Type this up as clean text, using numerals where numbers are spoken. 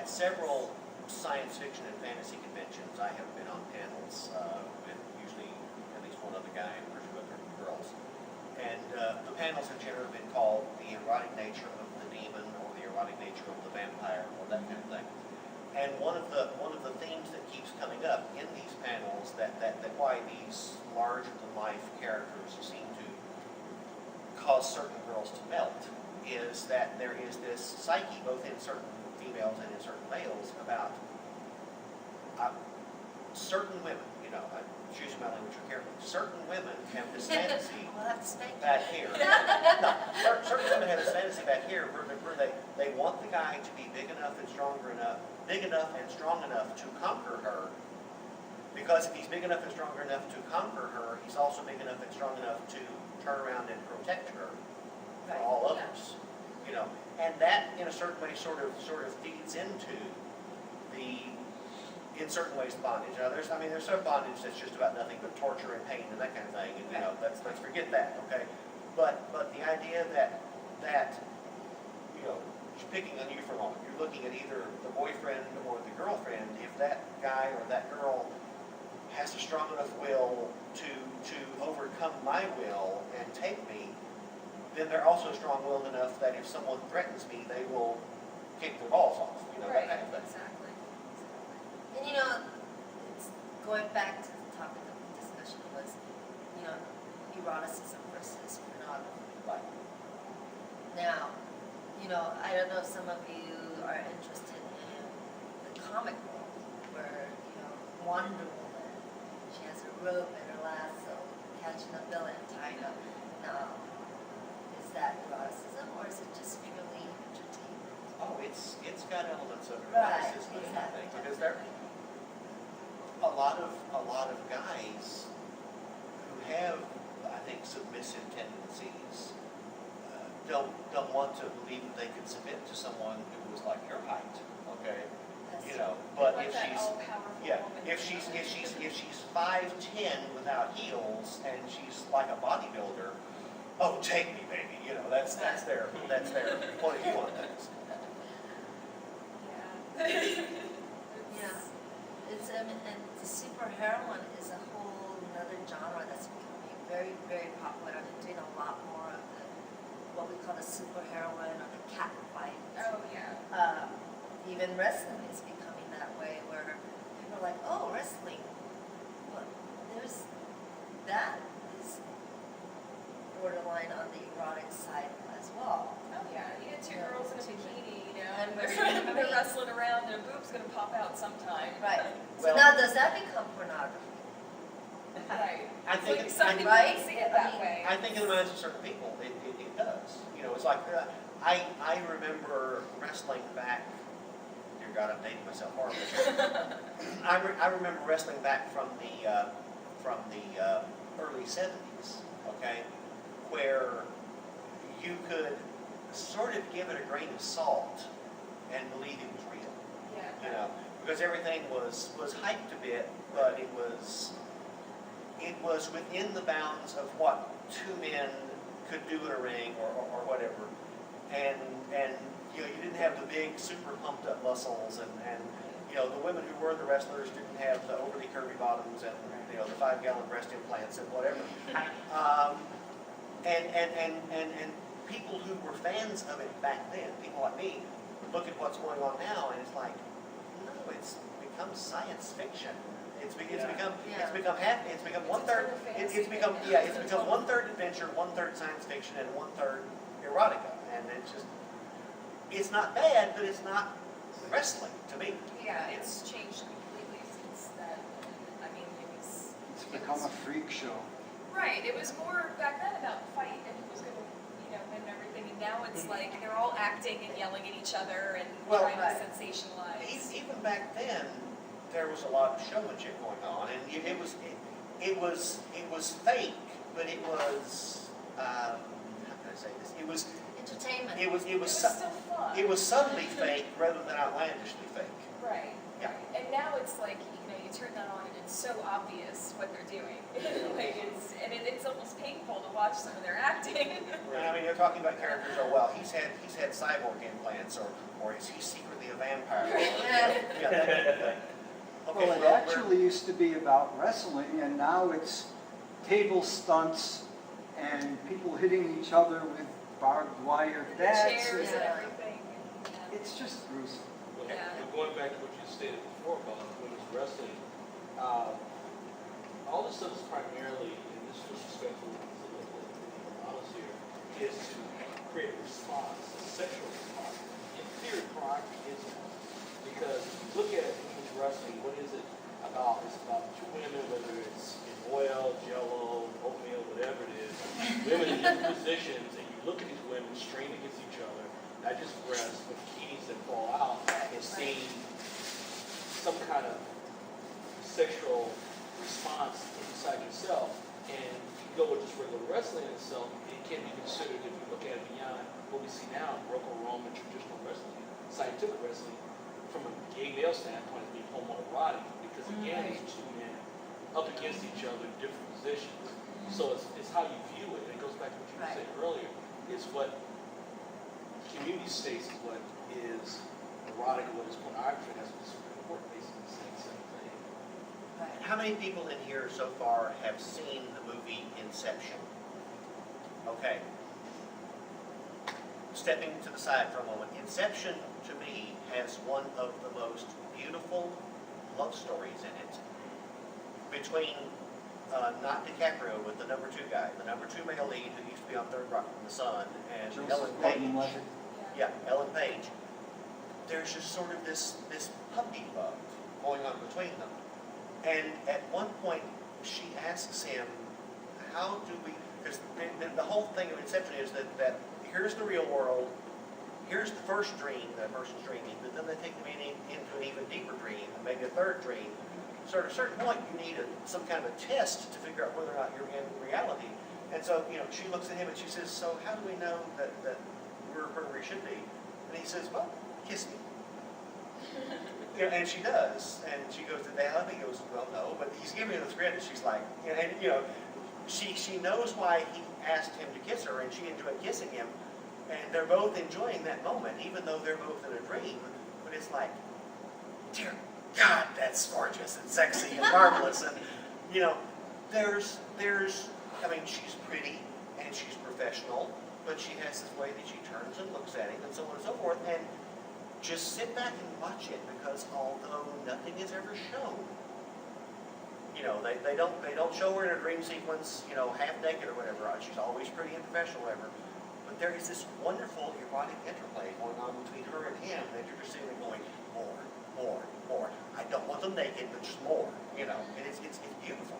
several science fiction and fantasy conventions, I have been on panels with usually at least one other guy and one or two other girls. And the panels have generally been called the erotic nature of the demon, or the erotic nature of the vampire, or that kind of thing. And one of the themes that keeps coming up in these panels that why these larger than life characters seem to cause certain girls to melt is that there is this psyche, both in certain females and in certain males, about certain women, you know, I'm choosing my language carefully, certain women have this fantasy back here. No, certain women have this fantasy back here where they want the guy to be big enough and strong enough to conquer her, because if he's big enough and strong enough to conquer her, he's also big enough and strong enough to turn around and protect her for all others. You know, and that in a certain way sort of feeds into the, in certain ways, bondage. Now there's some bondage that's just about nothing but torture and pain and that kind of thing, and you know, let's forget that, okay? But the idea that you know, picking on you for a moment, you're looking at either the boyfriend or the girlfriend. If that guy or that girl has a strong enough will to overcome my will and take me, then they're also strong-willed enough that if someone threatens me, they will kick their balls off. You know, right, that kind of thing. exactly. And you know, it's going back to the topic of the discussion was, you know, eroticism versus pornography. Right. Now, you know, I don't know if some of you are interested in the comic world, where, you know, Wonder Woman, she has a rope and her lasso, catching a villain, tying up. Now, is that eroticism, or is it just purely entertainment? Oh, it's got elements of Right, eroticism, I exactly. think, because there a lot of guys who have, I think, submissive tendencies don't want to believe that they could submit to someone who was like your height, okay? You know, but like if that she's all-powerful woman. if she's 5'10" without heels and she's like a bodybuilder, oh, take me, baby. You know, that's their point of view on things. Yeah, it's and the superheroine is a whole another genre that's becoming very, very popular. I've been doing a lot more of the what we call the superheroine or the cat fight. Oh, yeah. Even wrestling is becoming that way, where people are like, "Oh, wrestling." Well, there's that is borderline on the erotic side as well. Oh, yeah. You get two girls in a bikini, you know, And and they're wrestling around, their boob's going to pop out sometime. Right. Well- So now, does that become pornography? Right. I It's think like it- some I people think- don't see it that way. I think in the minds of certain people, it does. You know, it's like, I remember wrestling back, dear God, I'm dating myself horribly. I remember wrestling back from the early 70s, okay, where you could sort of give it a grain of salt and believe it was real, Yeah. you know, because everything was hyped a bit, but it was within the bounds of what two men could do in a ring or whatever. And you know, you didn't have the big, super pumped up muscles, and you know, the women who were the wrestlers didn't have the overly curvy bottoms and, you know, the 5-gallon breast implants and whatever. And people who were fans of it back then, people like me, look at what's going on now, and it's like, no, it's become science fiction. It's become one-third adventure, one-third science fiction, and one-third erotica, and it's not bad, but it's not wrestling to me. Yeah, it's changed completely since then. I mean, It's become a freak show. right, it was more back then about fight and who's going to, you know, win everything, and now it's like they're all acting and yelling at each other and Well, trying to sensationalize. Even back then, there was a lot of showmanship going on, and it was fake, but it was how can I say this? It was Entertainment. it was still fun. it was subtly fake rather than outlandishly fake. Right. Yeah. Right. And now it's like, you know, you turn that on and it's so obvious what they're doing. Like it's almost painful to watch some of their acting. And I mean, they're talking about characters. Oh well, he's had cyborg implants, or he's secretly a vampire. Yeah, that- okay, Well, it well, actually used to be about wrestling, and now it's table stunts and people hitting each other with barbed wire The bats. chairs and Yeah. everything. Yeah. It's just gruesome. But Yeah. but going back to what you stated before about women's wrestling, all this stuff is primarily, and this is disrespectful to the models here, is to create a response, a sexual response. In theory, pornography is one. Because if you look at women's wrestling, what is it about? It's about two women, whether it's in oil, jello, oatmeal, whatever it is, women in different positions, and you look at these women strained against each other, not just breasts, but bikinis that fall out, and seeing some kind of sexual response inside yourself. And if you go with just regular wrestling itself, it can be considered, if you look at it beyond what we see now in Greco-Roman traditional wrestling, scientific wrestling, from a gay male standpoint, as being homoerotic, because again, it's two men up against each other in different positions. So it's how you view it, and it goes back to what you were saying earlier. It's what community states is what is erotic and what is pornography. That's what the Supreme Court basically saying the same thing. how many people in here so far have seen the movie Inception? Okay. Stepping to the side for a moment, Inception, to me, has one of the most beautiful love stories in it. Between, not DiCaprio, with the number 2 guy, the number 2 male lead who used to be on Third Rock from the Sun, and Joseph Ellen Page. Gordon-Levitt. Yeah, Ellen Page. There's just sort of this puppy love going on between them. And at one point, she asks him, how do we, because the whole thing of Inception is that here's the real world, here's the first dream that a person's dreaming, but then they take them into an even deeper dream, and maybe a third dream. So at a certain point, you need some kind of a test to figure out whether or not you're in reality. And so, she looks at him and she says, so how do we know that we're where we should be? And he says, well, kiss me. And she does. And she goes, did they love me? He goes, well, no. But he's giving her this grin, and she's like, she knows why he asked him to kiss her, and she enjoyed kissing him. And they're both enjoying that moment, even though they're both in a dream. But it's like, dear God, that's gorgeous and sexy and marvelous. And, she's pretty and she's professional, but she has this way that she turns and looks at him and so on and so forth. And just sit back and watch it, because although nothing is ever shown, they don't show her in a dream sequence, half naked or whatever. She's always pretty and professional, whatever. But there is this wonderful erotic interplay going on between her and him that you're just sitting there going, more. I don't want them naked, but just more, and it's beautiful.